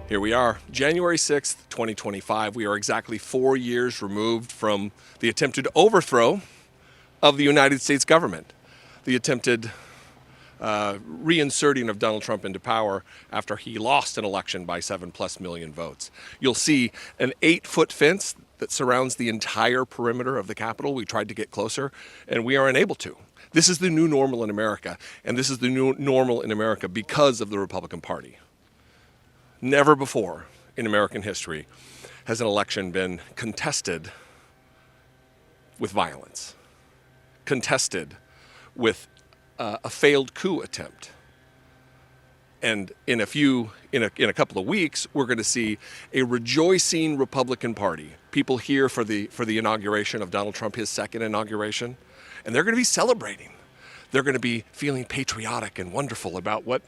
Here we are, January 6th, 2025. We are exactly 4 years removed from the attempted overthrow of the United States government, the attempted reinserting of Donald Trump into power after he lost an election by 7+ million votes. You'll see an 8-foot fence that surrounds the entire perimeter of the Capitol. We tried to get closer, and we are unable to. This is the new normal in America, and this is the new normal in America because of the Republican Party. Never before in American history has an election been contested with violence, contested with a failed coup attempt. And in a couple of weeks, we're going to see a rejoicing Republican Party. People here for the inauguration of Donald Trump, his second inauguration, and they're going to be celebrating. They're going to be feeling patriotic and wonderful about what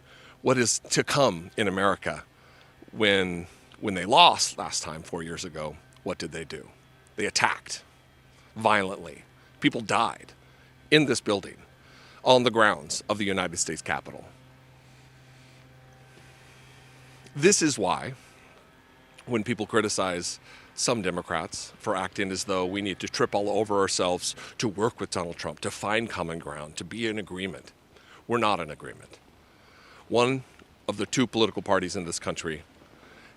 is to come in America. When they lost last time 4 years ago, what did they do? They attacked violently. People died in this building on the grounds of the United States Capitol. This is why, when people criticize some Democrats for acting as though we need to trip all over ourselves to work with Donald Trump, to find common ground, to be in agreement, we're not in agreement. One of the two political parties in this country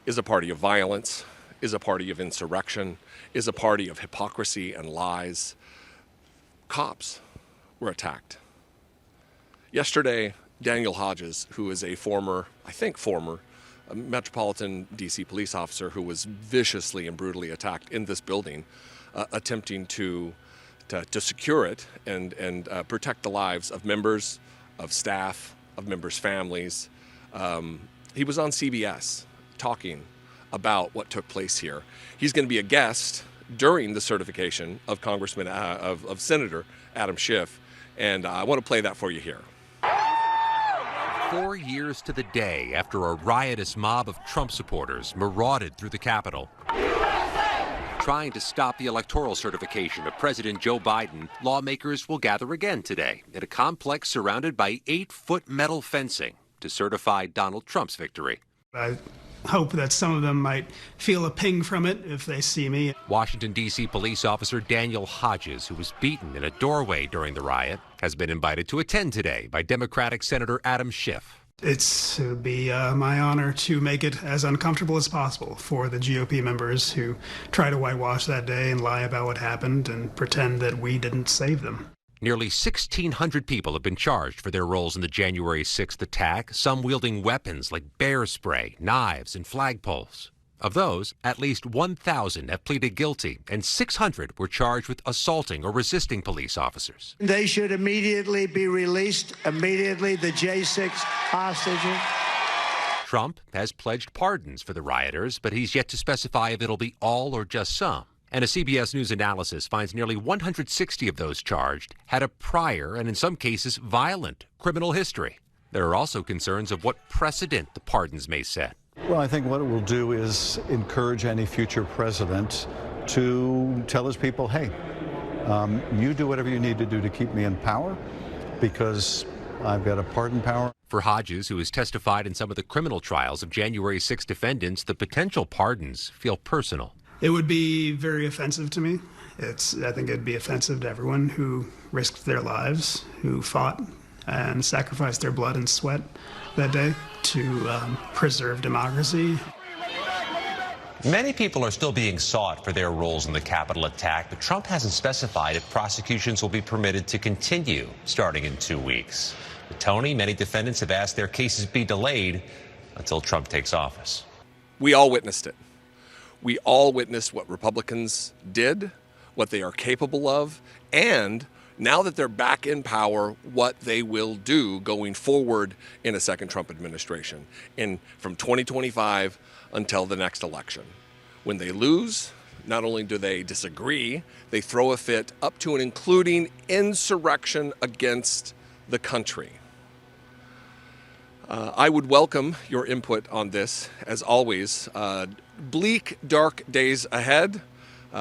is a party of violence, is a party of insurrection, is a party of hypocrisy and lies. Cops were attacked. Yesterday, Daniel Hodges, who is a former Metropolitan D.C. police officer who was viciously and brutally attacked in this building, attempting to secure it and protect the lives of members, of staff, of members' families. He was on CBS talking about what took place here. He's going to be a guest during the certification of of Senator Adam Schiff, and I want to play that for you here. 4 years to the day after a riotous mob of Trump supporters marauded through the Capitol. Trying to stop the electoral certification of President Joe Biden, lawmakers will gather again today in a complex surrounded by 8-foot metal fencing to certify Donald Trump's victory. I hope that some of them might feel a ping from it if they see me. Washington, D.C. police officer Daniel Hodges, who was beaten in a doorway during the riot, has been invited to attend today by Democratic Senator Adam Schiff. It would be my honor to make it as uncomfortable as possible for the GOP members who try to whitewash that day and lie about what happened and pretend that we didn't save them. Nearly 1,600 people have been charged for their roles in the January 6th attack, some wielding weapons like bear spray, knives, and flagpoles. Of those, at least 1,000 have pleaded guilty, and 600 were charged with assaulting or resisting police officers. They should immediately be released, the J6 hostages. Trump has pledged pardons for the rioters, but he's yet to specify if it'll be all or just some. And a CBS News analysis finds nearly 160 of those charged had a prior, and in some cases violent, criminal history. There are also concerns of what precedent the pardons may set. Well, I think what it will do is encourage any future president to tell his people, hey, you do whatever you need to do to keep me in power because I've got a pardon power. For Hodges, who has testified in some of the criminal trials of January 6 defendants, the potential pardons feel personal. It would be very offensive to me. I think it'd be offensive to everyone who risked their lives, who fought and sacrificed their blood and sweat that day to preserve democracy. Many people are still being sought for their roles in the Capitol attack, but Trump hasn't specified if prosecutions will be permitted to continue starting in 2 weeks. But Tony, many defendants have asked their cases be delayed until Trump takes office. We all witnessed it. We all witnessed what Republicans did, what they are capable of, and now that they're back in power, what they will do going forward in a second Trump administration from 2025 until the next election. When they lose, not only do they disagree, they throw a fit up to and including insurrection against the country. I would welcome your input on this, as always. Bleak, dark days ahead,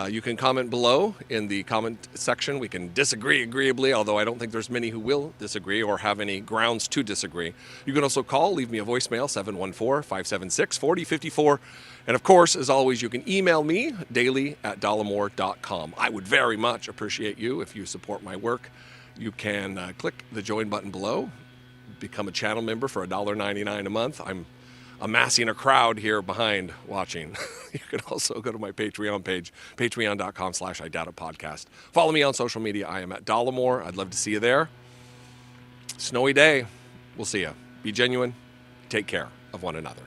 You can comment below in the comment section. We can disagree agreeably, although I don't think there's many who will disagree or have any grounds to disagree. You can also call, leave me a voicemail, 714-576-4054. And of course, as always, you can email me daily@dollemore.com. I would very much appreciate you if you support my work. You can click the join button below, become a channel member for $1.99 a month. I'm amassing a crowd here behind watching. You can also go to my Patreon page, patreon.com/idoubtitpodcast. Follow me on social media. I am at Dollemore. I'd love to see you there. Snowy day. We'll see you. Be genuine. Take care of one another.